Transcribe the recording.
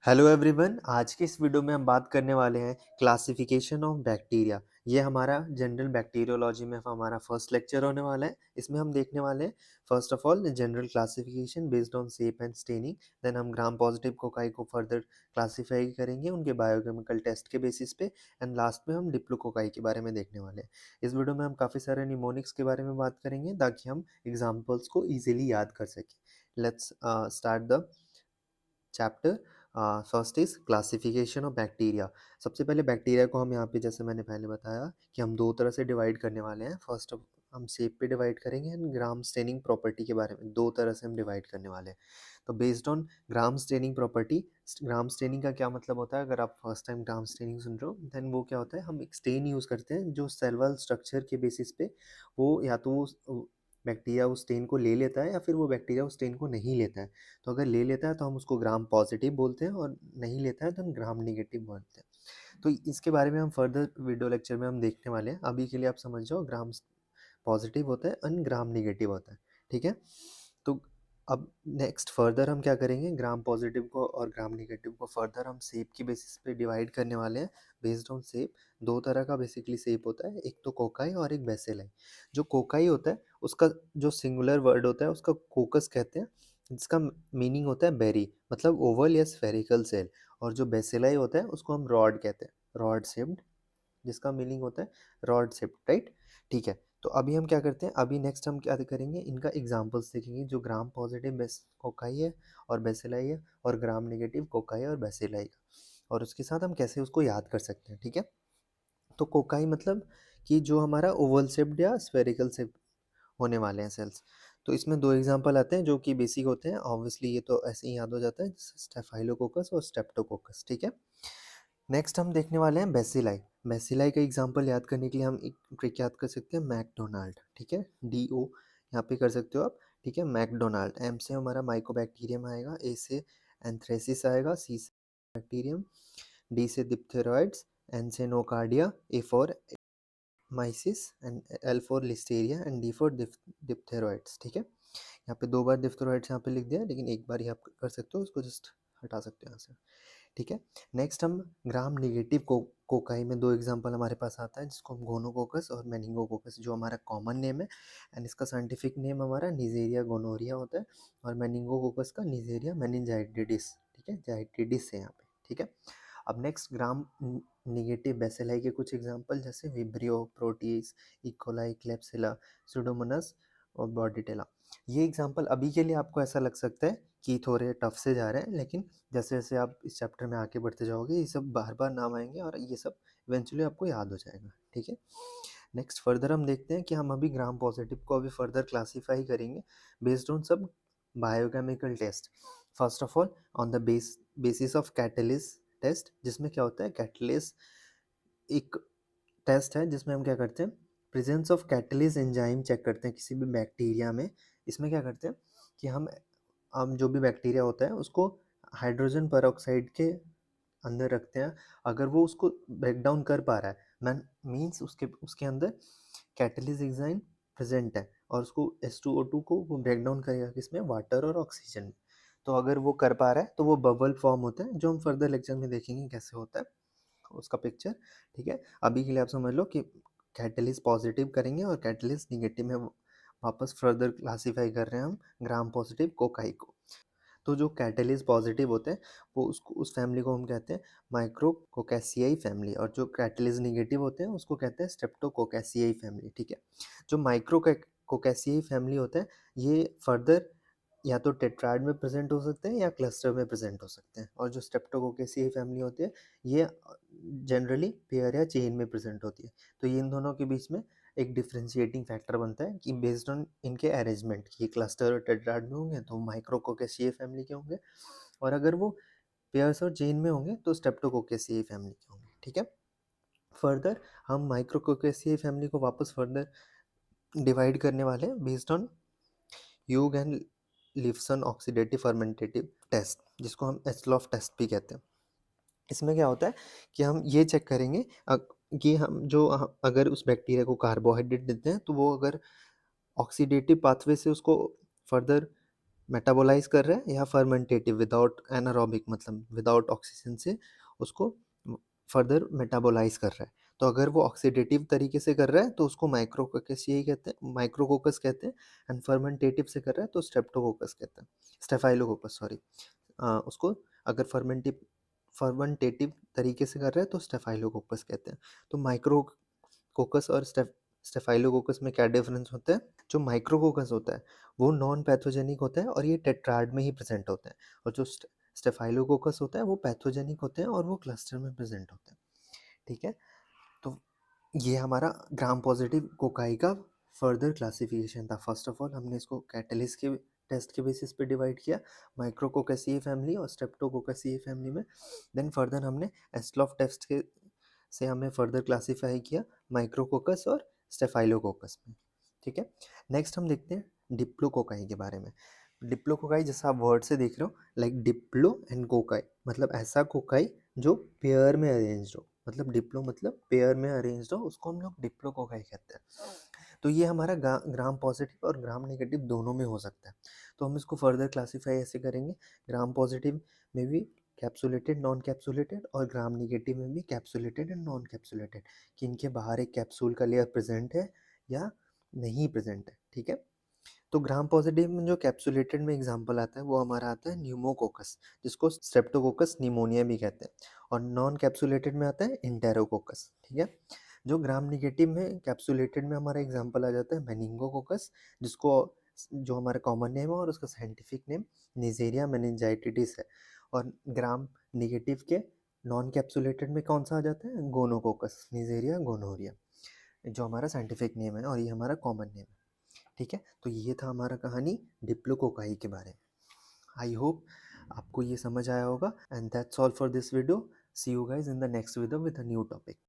Hello everyone, आज के इस वीडियो में हम बात करने वाले हैं क्लासिफिकेशन ऑफ बैक्टीरिया। ये हमारा जनरल बैक्टीरियोलॉजी में हमारा फर्स्ट लेक्चर होने वाला है। इसमें हम देखने वाले हैं first of all general classification based on shape and staining. Then हम ग्राम पॉजिटिव कोकाई को फर्दर क्लासीफाई करेंगे उनके बायोकेमिकल टेस्ट के बेसिस पे। एंड लास्ट में हम डिप्लोकोकाई के बारे में देखने वाले हैं। इस वीडियो में हम काफ़ी सारे निमोनिक्स के बारे में बात करेंगे ताकि हम एग्जाम्पल्स को ईजिली याद कर सकें। Let's start the chapter. First is classification of bacteria. सबसे पहले बैक्टीरिया को हम यहाँ पे जैसे मैंने पहले बताया कि हम दो तरह से डिवाइड करने वाले हैं। फर्स्ट हम शेप पे डिवाइड करेंगे एंड ग्राम स्टेनिंग प्रॉपर्टी के बारे में दो तरह से हम डिवाइड करने वाले हैं। तो based on gram staining property, gram staining का क्या मतलब होता है? अगर आप फर्स्ट टाइम ग्राम स्टेनिंग सुन रहे हो देन वो क्या होता है, हम एक स्टेन यूज़ करते हैं जो सेल वाल स्ट्रक्चर के बेसिस पे वो या तो बैक्टीरिया उस स्टेन को ले लेता है या फिर वो बैक्टीरिया उस स्टेन को नहीं लेता है। तो अगर ले लेता है तो हम उसको ग्राम पॉजिटिव बोलते हैं और नहीं लेता है तो हम ग्राम नेगेटिव बोलते हैं। तो इसके बारे में हम फर्दर वीडियो लेक्चर में हम देखने वाले हैं। अभी के लिए आप समझ जाओ ग्राम पॉजिटिव होता है और ग्राम नेगेटिव होता है। ठीक है, तो अब नेक्स्ट फर्दर हम क्या करेंगे, ग्राम पॉजिटिव को और ग्राम नेगेटिव को फर्दर हम शेप की बेसिस पे डिवाइड करने वाले हैं। बेस्ड ऑन शेप दो तरह का बेसिकली शेप होता है, एक तो कोकाई और एक बेसिलाई। जो कोकाई होता है उसका जो सिंगुलर वर्ड होता है उसका कोकस कहते हैं, जिसका मीनिंग होता है बेरी, मतलब ओवल या स्फेरिकल सेल। और जो बेसिलाई होता है उसको हम रॉड कहते हैं, रॉड शेप्ड, जिसका मीनिंग होता है रॉड शेप, राइट। ठीक है, तो अभी हम क्या करते हैं, अभी नेक्स्ट हम क्या करेंगे, इनका एग्जांपल्स देखेंगे जो ग्राम पॉजिटिव बेस कोकाई है और बेसिलाई है, और ग्राम नेगेटिव कोकाई और बेसिलाई का, और उसके साथ हम कैसे उसको याद कर सकते हैं। ठीक है, तो कोकाई मतलब कि जो हमारा ओवल शेप्ड या स्फेरिकल शेप होने वाले हैं सेल्स। तो इसमें दो एग्जांपल आते हैं जो कि बेसिक होते हैं, ऑब्वियसली ये तो ऐसे ही याद हो जाता है, स्टेफाइलोकोकस और स्टेप्टोकोकस। ठीक है, नेक्स्ट हम देखने वाले हैं बेसिलाई। बेसिलाई का एग्जांपल याद करने के लिए हम एक ट्रिक याद कर सकते हैं, मैकडोनाल्ड। ठीक है, डी ओ यहाँ पे कर सकते हो आप। ठीक है, मैकडोनाल्ड, एम से हमारा माइकोबैक्टीरियम आएगा, ए से एंथ्रेसिस आएगा, सी से बैक्टीरियम, डी से डिप्थेरॉइड्स, एन से Nocardia, A for myces and L for Listeria and D for diphtheroids. ठीक है, यहाँ पे दो बार डिप्थेरॉइड्स यहाँ पे लिख दिया, लेकिन एक बार ही आप कर सकते हो, उसको जस्ट हटा सकते हो यहाँ से। ठीक है, नेक्स्ट हम ग्राम नेगेटिव कोकाई में दो एग्जांपल हमारे पास आता है, जिसको हम गोनोकोकस और मेनिंगोकोकस, जो हमारा कॉमन नेम है एंड इसका साइंटिफिक नेम हमारा निजेरिया गोनोरिया होता है, और मेनिंगोकोकस का निजेरिया मेनिंजाइटिडिस। ठीक है, जाइटिडिस है यहाँ पे। ठीक है, अब नेक्स्ट ग्राम निगेटिव बेसिलाई के कुछ एग्जांपल जैसे vibrio, proteases, E coli, Klebsiella, Pseudomonas और बॉर्डिटेला। ये एग्जांपल अभी के लिए आपको ऐसा लग सकता है कि थोड़े टफ से जा रहे हैं, लेकिन जैसे जैसे आप इस चैप्टर में आगे बढ़ते जाओगे ये सब बार बार नाम आएंगे और ये सब इवेंचुअली आपको याद हो जाएगा। ठीक है, नेक्स्ट फर्दर हम देखते हैं कि हम अभी ग्राम पॉजिटिव को अभी फर्दर क्लासीफाई करेंगे बेस्ड ऑन सब biochemical test. First of all on the basis of catalase test, जिसमें क्या होता है, कैटलिस एक टेस्ट है जिसमें हम क्या करते हैं, प्रेजेंस ऑफ कैटलिस एंजाइम चेक करते हैं किसी भी बैक्टीरिया में। इसमें क्या करते हैं कि हम जो भी बैक्टीरिया होता है उसको हाइड्रोजन पेरोक्साइड के अंदर रखते हैं। अगर वो उसको ब्रेक डाउन कर पा रहा है, मैन मीन्स उसके उसके अंदर कैटलिस एंजाइम प्रेजेंट है, और उसको H2O2 को वो ब्रेक डाउन करेगा किसमें, वाटर और ऑक्सीजन में। तो अगर वो कर पा रहा है तो वो बबल फॉर्म होता है, जो हम फर्दर लेक्चर में देखेंगे कैसे होता है उसका पिक्चर। ठीक है, अभी के लिए आप समझ लो कि कैटलिस्ट पॉजिटिव करेंगे और कैटलिस्ट निगेटिव में वापस फर्दर क्लासीफाई कर रहे हैं हम ग्राम पॉजिटिव कोकाई को। तो जो कैटलिस्ट पॉजिटिव होते हैं वो उसको उस फैमिली को हम कहते हैं माइक्रोकोकैसियाई फैमिली, और जो कैटलिस्ट निगेटिव होते हैं उसको कहते हैं स्ट्रेप्टोकोकैसियाई फैमिली। ठीक है, जो माइक्रोकोकैसियाई फैमिली होता है ये फर्दर या तो टेट्राड में प्रेजेंट हो सकते हैं या क्लस्टर में प्रेजेंट हो सकते हैं, और जो स्ट्रेप्टोकोकैसियाई फैमिली होती है ये जनरली पेयर या चेन में प्रेजेंट होती है। तो ये इन दोनों के बीच में एक डिफ्रेंशिएटिंग फैक्टर बनता है कि बेस्ड ऑन इनके अरेंजमेंट, ये क्लस्टर और टेट्राड में होंगे तो माइक्रोकोकैसियाई फैमिली के होंगे, और अगर वो पेयर्स और चेन में होंगे तो स्ट्रेप्टोकोकैसियाई फैमिली के होंगे। ठीक है, फर्दर हम माइक्रोकोकैसियाई फैमिली को वापस फर्दर डिवाइड करने वाले हैं based on Hugh and Leifson oxidative fermentative test, जिसको हम एस्लॉफ टेस्ट भी कहते हैं। इसमें क्या होता है कि हम ये चेक करेंगे कि हम जो अगर उस बैक्टीरिया को कार्बोहाइड्रेट देते हैं तो वो अगर ऑक्सीडेटिव पाथवे से उसको फर्दर मेटाबोलाइज कर रहा है, या फर्मेंटेटिव विदाउट एनारोबिक मतलब विदाउट ऑक्सीजन से उसको फर्दर मेटाबोलाइज कर रहा है। तो अगर वो ऑक्सीडेटिव तरीके से कर रहा है तो उसको माइक्रोकोकस यही कहते हैं, माइक्रोकोकस कहते हैं। एंड फर्मेंटेटिव से कर रहा है तो स्ट्रेप्टोकोकस कहते हैं, स्टेफाइलोकोकस सॉरी। उसको अगर फर्मेंटेटिव तरीके से कर रहा है तो स्टेफाइलोकोकस कहते हैं। तो माइक्रोकोकस और स्टेफाइलोकोकस में क्या डिफरेंस होता है? जो माइक्रोकोकस होता है वो नॉन पैथोजेनिक होता है और ये टेट्राड में ही प्रेजेंट होता है, और जो स्टेफाइलोकोकस होता है वो पैथोजेनिक होते हैं और वो क्लस्टर में प्रेजेंट होते हैं। ठीक है, तो ये हमारा ग्राम पॉजिटिव कोकाई का फर्दर क्लासिफिकेशन था। फर्स्ट ऑफ ऑल हमने इसको कैटलिस्ट के टेस्ट के बेसिस पे डिवाइड किया, माइक्रोकोकसीए फैमिली और स्ट्रेप्टोकोकसीए फैमिली में। देन फर्दर हमने एस्लॉफ टेस्ट के से हमें फर्दर क्लासीफाई किया माइक्रोकोकस और स्टेफाइलोकोकस में। ठीक है, नेक्स्ट हम देखते हैं डिप्लोकोकाई के बारे में। डिप्लोकोकाई जैसा आप वर्ड से देख रहे हो, लाइक डिप्लो एंड कोकाई, मतलब ऐसा कोकाई जो पेयर में अरेंज्ड हो, मतलब डिप्लो मतलब पेयर में अरेंज्ड हो, उसको हम लोग डिप्लोकोकाई कहते हैं। तो ये हमारा ग्राम पॉजिटिव और ग्राम नेगेटिव दोनों में हो सकता है। तो हम इसको फर्दर क्लासीफाई ऐसे करेंगे, ग्राम पॉजिटिव में भी कैप्सुलेटेड, नॉन कैप्सुलेटेड, और ग्राम नेगेटिव में भी कैप्सुलेटेड एंड नॉन कैप्सुलेटेड, कि इनके बाहर एक कैप्सूल का लेयर प्रेजेंट है या नहीं प्रेजेंट है। ठीक है, तो ग्राम पॉजिटिव में जो कैप्सुलेटेड में एग्जांपल आता है वो हमारा आता है न्यूमोकोकस, जिसको स्ट्रेप्टोकोकस निमोनिया भी कहते हैं, और नॉन कैप्सुलेटेड में आता है इंटेरोकोकस। ठीक है, जो ग्राम निगेटिव में कैप्सुलेटेड में हमारा एग्जांपल आ जाता है मेनिंगोकोकस, जिसको जो हमारा कॉमन नेम है और उसका साइंटिफिक नेम निजेरिया मेनिंजाइटिस है। और ग्राम निगेटिव के नॉन कैप्सुलेटेड में कौन सा आ जाता है? गोनोकोकस, निजेरिया गोनोरिया, जो हमारा साइंटिफिक नेम है और ये हमारा कॉमन नेम है। ठीक है, तो ये था हमारा कहानी डिप्लोकोकाई के बारे में। आई होप आपको ये समझ आया होगा, and that's all for this video. See you guys in the next video with a new topic.